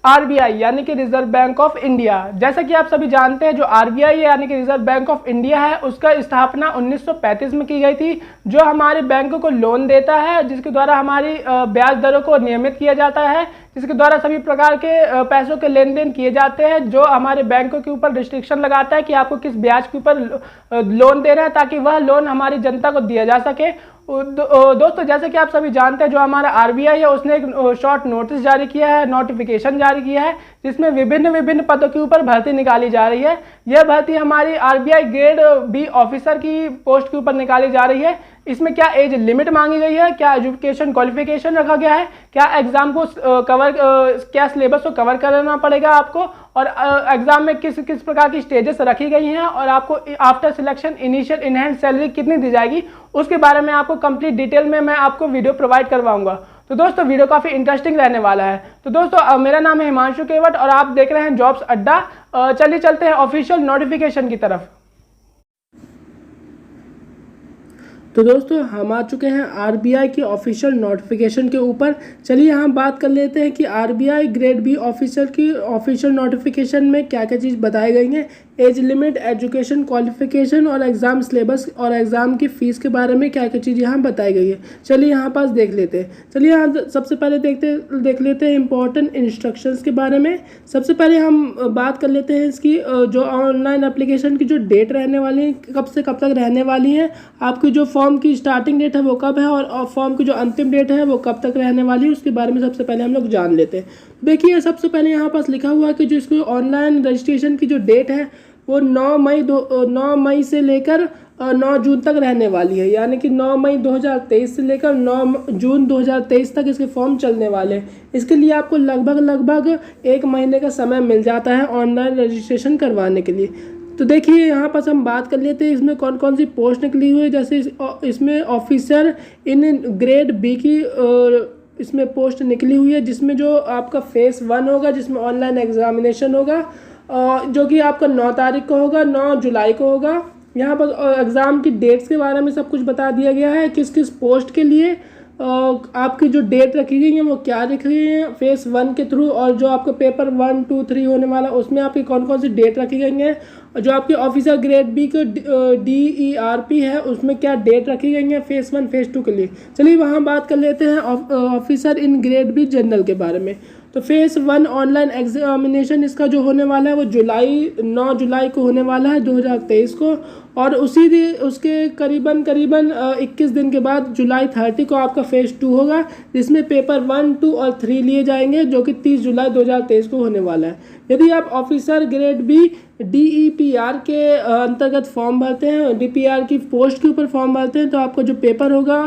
RBI यानी कि reserve bank of India. जैसा कि आप सभी जानते हैं, जो आरबीआई यानी कि रिजर्व बैंक ऑफ इंडिया है, उसका स्थापना 1935 में की गई थी, जो हमारे बैंकों को लोन देता है, जिसके द्वारा हमारी ब्याज दरों को नियमित किया जाता है, जिसके द्वारा सभी प्रकार के पैसों के लेन देन किए जाते हैं, जो हमारे बैंकों के ऊपर रिस्ट्रिक्शन लगाता है कि आपको किस ब्याज के ऊपर लोन देना है, ताकि वह लोन हमारी जनता को दिया जा सके। दोस्तों, जैसे कि आप सभी जानते हैं, जो हमारा आरबीआई है, उसने एक शॉर्ट नोटिस जारी किया है, नोटिफिकेशन जारी किया है, जिसमें विभिन्न पदों के ऊपर भर्ती निकाली जा रही है। यह भर्ती हमारी आरबीआई ग्रेड बी ऑफिसर की पोस्ट के ऊपर निकाली जा रही है। इसमें क्या एज लिमिट मांगी गई है, क्या एजुकेशन क्वालिफिकेशन रखा गया है, क्या एग्जाम को क्या सिलेबस को कवर करना पड़ेगा आपको, और एग्जाम में किस किस प्रकार की स्टेजेस रखी गई हैं, और आपको after selection initial in hand salary कितनी दी जाएगी, उसके बारे में आपको कंप्लीट डिटेल में मैं आपको वीडियो प्रोवाइड करवाऊंगा। तो दोस्तों, वीडियो काफ़ी इंटरेस्टिंग रहने वाला है। तो दोस्तों, मेरा नाम है हिमांशु केवट और आप देख रहे हैं जॉब्स अड्डा। चलिए चलते हैं ऑफिशियल नोटिफिकेशन की तरफ। तो दोस्तों, हम आ चुके हैं आरबीआई की ऑफिशियल नोटिफिकेशन के ऊपर। चलिए हम बात कर लेते हैं कि आरबीआई ग्रेड बी ऑफिसर की ऑफिशियल नोटिफिकेशन में क्या क्या चीज़ बताई गई हैं। एज लिमिट, एजुकेशन क्वालिफिकेशन और एग्ज़ाम सिलेबस और एग्ज़ाम की फ़ीस के बारे में क्या क्या चीज़ यहाँ बताई गई है। चलिए यहाँ पास देख लेते हैं। चलिए यहाँ सबसे पहले देख लेते हैं इंपॉर्टेंट इंस्ट्रक्शंस के बारे में। सबसे पहले हम बात कर लेते हैं इसकी जो ऑनलाइन एप्लीकेशन की जो डेट रहने वाली है, कब से कब तक रहने वाली है, आपकी जो फॉर्म की स्टार्टिंग डेट है वो कब है, और फॉर्म की जो अंतिम डेट है वो कब तक रहने वाली है, उसके बारे में सबसे पहले हम लोग जान लेते हैं। देखिए, सबसे पहले यहाँ पास लिखा हुआ है कि जो इसको ऑनलाइन रजिस्ट्रेशन की जो डेट है वो 9 मई से लेकर 9 जून तक रहने वाली है। यानी कि 9 मई 2023 से लेकर 9 जून 2023 तक इसके फॉर्म चलने वाले हैं। इसके लिए आपको लगभग 1 महीने का समय मिल जाता है ऑनलाइन रजिस्ट्रेशन करवाने के लिए। तो देखिए, यहाँ पर हम बात कर लेते हैं इसमें कौन कौन सी पोस्ट निकली हुई है। जैसे इसमें ऑफिसर इन ग्रेड बी की इसमें पोस्ट निकली हुई है, जिसमें जो आपका फेस 1 होगा, जिसमें ऑनलाइन एग्जामिनेशन होगा, जो कि आपका 9 तारीख को होगा, 9 जुलाई को होगा। यहाँ पर एग्ज़ाम की डेट्स के बारे में सब कुछ बता दिया गया है, किस किस पोस्ट के लिए आपकी जो डेट रखी गई है वो क्या रखी गई है फेस 1 के थ्रू, और जो आपका पेपर 1, 2, 3 होने वाला उसमें आपकी कौन कौन सी डेट रखी गई है, और जो आपकी ऑफिसर ग्रेड बी को DERP है उसमें क्या डेट रखी गई है फेस 1, फेस 2 के लिए। चलिए वहाँ बात कर लेते हैं officer in grade B general के बारे में। तो फेस 1 ऑनलाइन एग्जामिनेशन इसका जो होने वाला है वो 9 जुलाई को होने वाला है 2023 को, और उसके करीबन 21 दिन के बाद जुलाई 30 को आपका फेस 2 होगा, जिसमें पेपर 1, 2 और 3 लिए जाएंगे, जो कि 30 जुलाई 2023 को होने वाला है। यदि आप ऑफिसर ग्रेड बी DEPR के अंतर्गत फॉर्म भरते हैं, DPR की पोस्ट के ऊपर फॉर्म भरते हैं, तो आपका जो पेपर होगा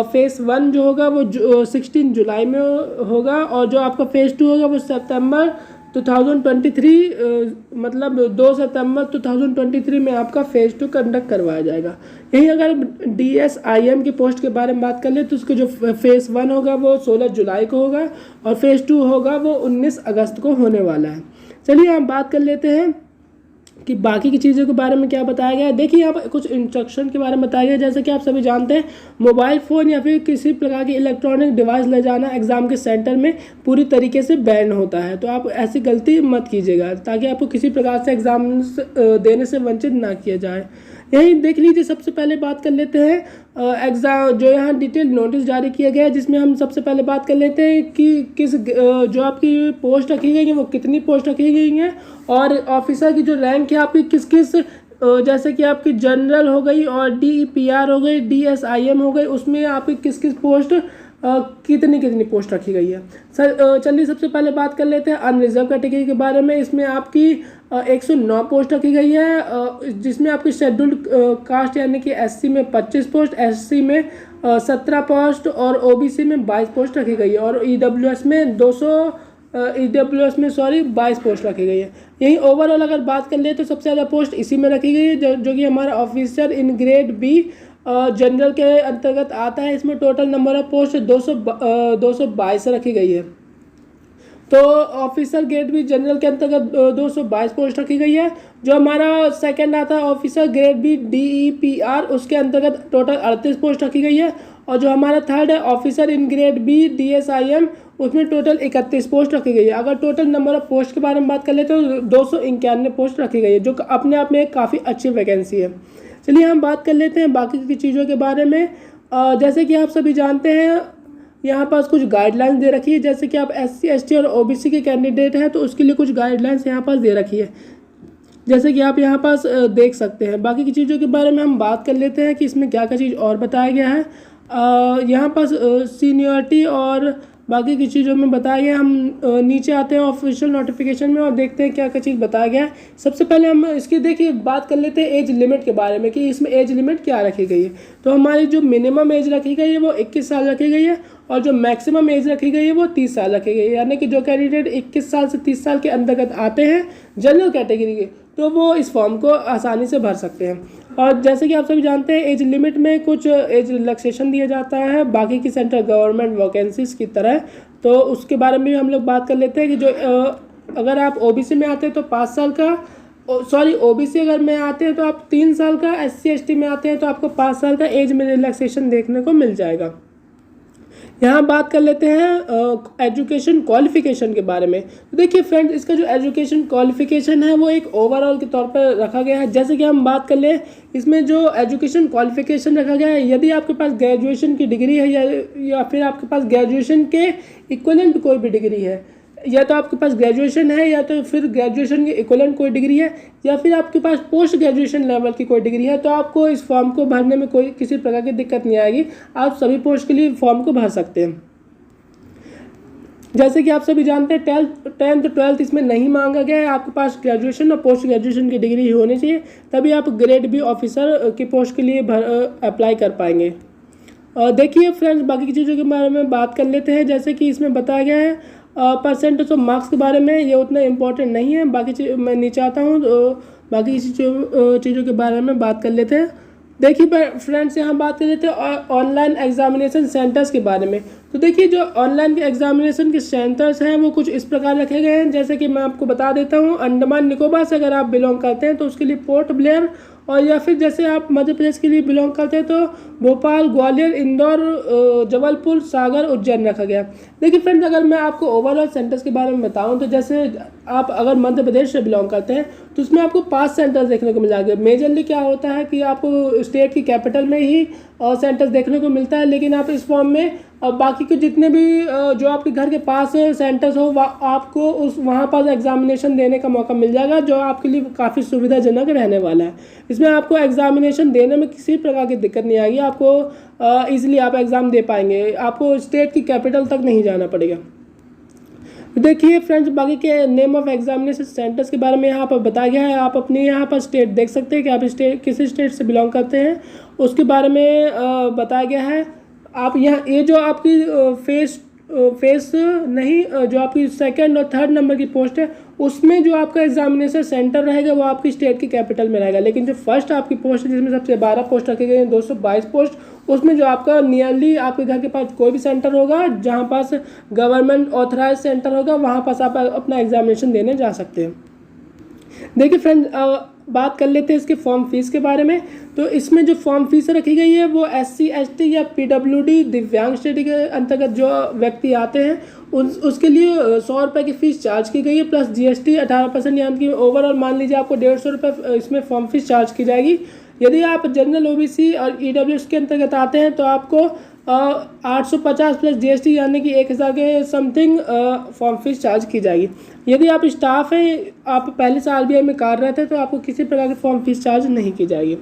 फेस 1 जो होगा वो 16 जुलाई में होगा, और जो आपका फेस 2 होगा वो सितंबर 2023 मतलब 2 सितंबर 2023 में आपका फेज 2 कंडक्ट करवाया जाएगा। यही अगर DSIM की पोस्ट के बारे में बात कर ले तो उसके जो फेज 1 होगा वो 16 जुलाई को होगा, और फेज 2 होगा वो 19 अगस्त को होने वाला है। चलिए हम बात कर लेते हैं कि बाकी की चीज़ों के बारे में क्या बताया गया है। देखिए, यहाँ पर कुछ इंस्ट्रक्शन के बारे में बताया गया है। जैसे कि आप सभी जानते हैं, मोबाइल फ़ोन या फिर किसी प्रकार की इलेक्ट्रॉनिक डिवाइस ले जाना एग्ज़ाम के सेंटर में पूरी तरीके से बैन होता है। तो आप ऐसी गलती मत कीजिएगा, ताकि आपको किसी प्रकार से एग्ज़ाम देने से वंचित ना किया जाए। यही देख लीजिए, सबसे पहले बात कर लेते हैं एग्ज़ाम जो यहाँ डिटेल नोटिस जारी किया गया है, जिसमें हम सबसे पहले बात कर लेते हैं कि किस जो आपकी पोस्ट रखी गई है वो कितनी पोस्ट रखी गई हैं, और ऑफिसर की जो रैंक है आपकी किस किस जैसे कि आपकी जनरल हो गई और DEPR हो गई, DSIM हो गई, उसमें आपकी किस किस पोस्ट कितनी पोस्ट रखी गई है। सर चलिए सबसे पहले बात कर लेते हैं अनरिजर्व कैटेगरी के बारे में। इसमें आपकी 109 पोस्ट रखी गई है, जिसमें आपकी शेड्यूल्ड कास्ट यानी कि SC में 25 पोस्ट, SC में 17 पोस्ट और OBC में 22 पोस्ट रखी गई है, और EWS में 22 पोस्ट रखी गई है। यही ओवरऑल अगर बात कर ले तो सबसे ज़्यादा पोस्ट इसी में रखी गई है, जो कि हमारा officer in grade B general के अंतर्गत आता है। इसमें टोटल नंबर ऑफ पोस्ट 222 रखी गई है। तो ऑफिसर ग्रेड बी जनरल के अंतर्गत 222 पोस्ट रखी गई है। जो हमारा सेकंड आता है ऑफिसर ग्रेड बी DEPR, उसके अंतर्गत टोटल 38 पोस्ट रखी गई है, और जो हमारा थर्ड है officer in grade B DSIM, उसमें टोटल 31 पोस्ट रखी गई है। अगर टोटल नंबर ऑफ पोस्ट के बारे में बात कर ले तो 291 पोस्ट रखी गई है, जो अपने आप में एक काफ़ी अच्छी वैकेंसी है। चलिए हम बात कर लेते हैं बाकी की चीज़ों के बारे में। जैसे कि आप सभी जानते हैं यहाँ पास कुछ गाइडलाइंस दे रखी है। जैसे कि आप SC ST और OBC के कैंडिडेट हैं तो उसके लिए कुछ गाइडलाइंस यहाँ पास दे रखी है, जैसे कि आप यहाँ पास देख सकते हैं। बाकी की चीज़ों के बारे में हम बात कर लेते हैं कि इसमें क्या क्या चीज़ और बताया गया है। यहाँ पास सीनियरिटी और बाकी की चीज़ों में बताया गया। हम नीचे आते हैं ऑफिशियल नोटिफिकेशन में और देखते हैं क्या क्या चीज़ बताया गया है। सबसे पहले हम इसकी देखिए बात कर लेते हैं एज लिमिट के बारे में कि इसमें एज लिमिट क्या रखी गई है। तो हमारी जो मिनिमम एज रखी गई है वो 21 साल रखी गई है और जो मैक्सिमम एज रखी गई है वो 30 साल रखी गई है। यानी कि जो कैंडिडेट 21 साल से 30 साल के अंतर्गत आते हैं जनरल कैटेगरी के, तो वो इस फॉर्म को आसानी से भर सकते हैं। और जैसे कि आप सभी जानते हैं एज लिमिट में कुछ एज रिलैक्सेशन दिया जाता है बाकी की सेंट्रल गवर्नमेंट वैकेंसीज की तरह, तो उसके बारे में भी हम लोग बात कर लेते हैं कि जो अगर आप OBC में आते हैं तो 5 साल का, OBC अगर में आते हैं तो आप 3 साल का, SC ST में आते हैं तो आपको 5 साल का एज में रिलैक्सेशन देखने को मिल जाएगा। यहाँ बात कर लेते हैं एजुकेशन क्वालिफिकेशन के बारे में। तो देखिए फ्रेंड्स, इसका जो एजुकेशन क्वालिफिकेशन है वो एक ओवरऑल के तौर पर रखा गया है। जैसे कि हम बात कर लें इसमें जो एजुकेशन क्वालिफिकेशन रखा गया है, यदि आपके पास ग्रेजुएशन की डिग्री है या फिर आपके पास ग्रेजुएशन के इक्विवेलेंट कोई भी डिग्री है, या तो आपके पास ग्रेजुएशन है या तो फिर ग्रेजुएशन के इक्विवेलेंट कोई डिग्री है या फिर आपके पास पोस्ट ग्रेजुएशन लेवल की कोई डिग्री है, तो आपको इस फॉर्म को भरने में कोई किसी प्रकार की दिक्कत नहीं आएगी। आप सभी पोस्ट के लिए फॉर्म को भर सकते हैं। जैसे कि आप सभी जानते हैं 10th 12th इसमें नहीं मांगा गया है, आपके पास ग्रेजुएशन और पोस्ट ग्रेजुएशन की डिग्री ही होनी चाहिए, तभी आप ग्रेड B ऑफिसर की पोस्ट के लिए अप्लाई कर पाएंगे। देखिए फ्रेंड्स, बाकी की चीज़ों के बारे में बात कर लेते हैं। जैसे कि इसमें बताया गया है परसेंटेज ऑफ मार्क्स के बारे में, ये उतना इम्पोर्टेंट नहीं है। बाकी मैं नीचे आता हूँ तो बाकी चीज़ों के बारे में बात कर लेते हैं। देखिए फ्रेंड्स, यहाँ बात कर लेते हैं ऑनलाइन एग्जामिनेशन सेंटर्स के बारे में। तो देखिए जो ऑनलाइन के एग्जामिनेशन के सेंटर्स हैं वो कुछ इस प्रकार रखे गए हैं। जैसे कि मैं आपको बता देता हूँ, अंडमान निकोबार से अगर आप बिलोंग करते हैं तो उसके लिए पोर्ट ब्लेयर, और या फिर जैसे आप मध्य प्रदेश के लिए बिलोंग करते हैं तो भोपाल, ग्वालियर, इंदौर, जबलपुर, सागर, उज्जैन रखा गया। देखिए फ्रेंड्स, अगर मैं आपको ओवरऑल सेंटर्स के बारे में बताऊं तो जैसे आप अगर मध्य प्रदेश से बिलोंग करते हैं तो उसमें आपको 5 सेंटर्स देखने को मिल जाएंगे। मेजरली क्या होता है कि आपको स्टेट की कैपिटल में ही सेंटर्स देखने को मिलता है, लेकिन आप इस फॉर्म में बाकी के जितने भी जो आपके घर के पास सेंटर्स हो आपको वहाँ पर एग्जामिनेशन देने का मौका मिल जाएगा, जो आपके लिए काफ़ी सुविधाजनक रहने वाला है। इसमें आपको एग्जामिनेशन देने में किसी प्रकार की दिक्कत नहीं आएगी, आपको ईजिली आप एग्ज़ाम दे पाएंगे, आपको स्टेट की कैपिटल तक नहीं जाना पड़ेगा। देखिए फ्रेंड्स, बाकी के नेम ऑफ एग्जामिनेशन सेंटर्स के बारे में यहाँ पर बताया गया है। आप अपने यहाँ पर स्टेट देख सकते हैं कि आप किसी स्टेट से बिलोंग करते हैं, उसके बारे में बताया गया है। आप यहाँ ये जो आपकी फेस नहीं, जो आपकी 2nd और 3rd नंबर की पोस्ट है उसमें जो आपका एग्जामिनेशन सेंटर रहेगा वो आपकी स्टेट की कैपिटल में रहेगा, लेकिन जो फर्स्ट आपकी पोस्ट है जिसमें सबसे 12 पोस्ट रखे गए हैं, 222 पोस्ट, उसमें जो आपका नियरली आपके घर के पास कोई भी सेंटर होगा जहाँ पास गवर्नमेंट ऑथराइज सेंटर होगा वहाँ पास आप अपना एग्जामिनेशन देने जा सकते हैं। देखिए फ्रेंड, बात कर लेते हैं इसके फॉर्म फीस के बारे में। तो इसमें जो फॉर्म फीस रखी गई है वो SC ST या PWD दिव्यांग श्रेणी के अंतर्गत जो व्यक्ति आते हैं उसके लिए 100 रुपये की फ़ीस चार्ज की गई है, प्लस GST 18%, यानी कि ओवरऑल मान लीजिए आपको 150 रुपये इसमें फॉर्म फीस चार्ज की जाएगी। यदि आप जनरल OBC और EWS के अंतर्गत आते हैं तो आपको 850 प्लस GST यानी कि 1000 के समथिंग फॉर्म फीस चार्ज की जाएगी। यदि आप स्टाफ हैं, आप पहले से RBI में कार्यरत हैं, तो आपको किसी प्रकार की फॉर्म फीस चार्ज नहीं की जाएगी।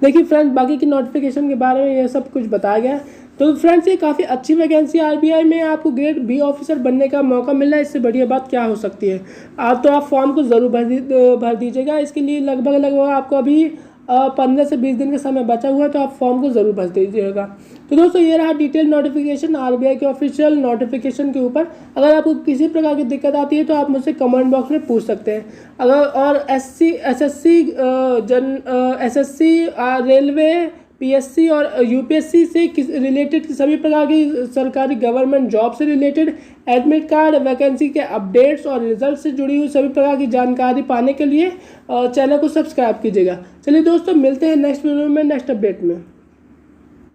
देखिए फ्रेंड्स, बाकी की नोटिफिकेशन के बारे में ये सब कुछ बताया गया है। तो फ्रेंड्स, ये काफ़ी अच्छी वैकेंसी RBI में आपको ग्रेड B ऑफिसर बनने का मौका मिल रहा है, इससे बढ़िया बात क्या हो सकती है। तो आप फॉर्म को ज़रूर भर दीजिएगा। इसके लिए लगभग आपको अभी 15 से 20 दिन का समय बचा हुआ है, तो आप फॉर्म को ज़रूर भर दीजिएगा। तो दोस्तों, ये रहा डिटेल नोटिफिकेशन RBI के ऑफिशियल नोटिफिकेशन के ऊपर। अगर आपको किसी प्रकार की दिक्कत आती है तो आप मुझसे कमेंट बॉक्स में पूछ सकते हैं। अगर और SSC रेलवे PSC और UPSC से रिलेटेड सभी प्रकार की सरकारी गवर्नमेंट जॉब से रिलेटेड एडमिट कार्ड, वैकेंसी के अपडेट्स और रिजल्ट से जुड़ी हुई सभी प्रकार की जानकारी पाने के लिए चैनल को सब्सक्राइब कीजिएगा। चलिए दोस्तों, मिलते हैं नेक्स्ट वीडियो में नेक्स्ट अपडेट में।